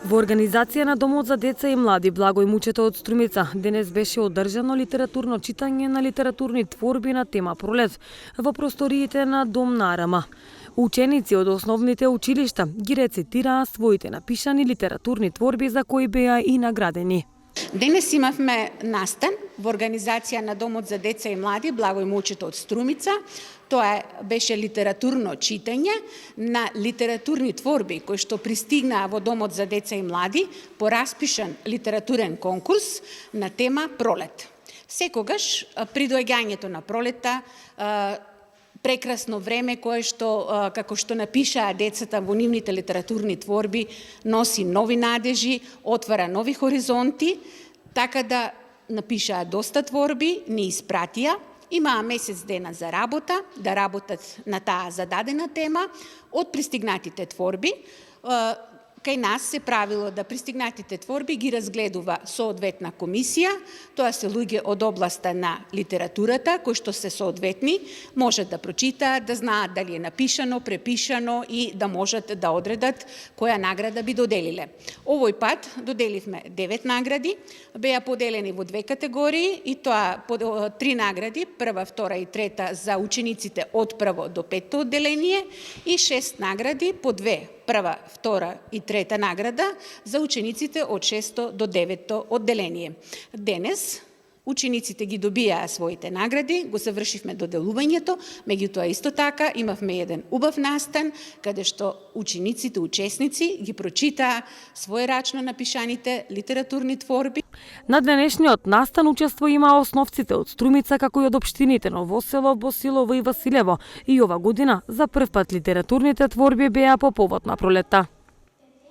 Во организација на Домот за деца и млади Благој Мучето од Струмица денес беше одржано литературно читање на литературни творби на тема Пролет во просториите на Дом на Арама. Ученици од основните училишта ги рецитираа своите напишани литературни творби за кои беа и наградени. Денес имавме настан во организација на Домот за деца и млади Благој Мучето од Струмица. Тоа беше литературно читање на литературни творби кои што пристигнаа во Домот за деца и млади по распишан литературен конкурс на тема Пролет. Секогаш при доаѓањето на пролета прекрасно време кое што, како што напишаа децата во нивните литературни творби, носи нови надежи, отвара нови хоризонти, така да напишаа доста творби, ни испратија, имаа месец дена за работа, да работат на таа зададена тема. Од пристигнатите творби, кај нас се правило да пристигнатите творби ги разгледува соодветна комисија, тоа се луѓе од областа на литературата, кои што се соодветни, можат да прочитаат, да знаат дали е напишано, препишано и да можат да одредат која награда би доделиле. Овој пат доделивме 9 награди, беа поделени во 2 категории и тоа 3 награди, прва, втора и трета за учениците од прво до петто одделение и 6 награди по 2, прва, втора и трета награда за учениците од 6 до 9 одделение. Денес учениците ги добиаа своите награди, го завршивме доделувањето, меѓутоа исто така имавме еден убав настан каде што учениците, учесници ги прочитаа своерачно напишаните литературни творби. На денешниот настан учество имаа основците од Струмица како и од општините Новосело, Босилово и Василево и ова година за прв пат литературните творби беа по повод на Пролетта.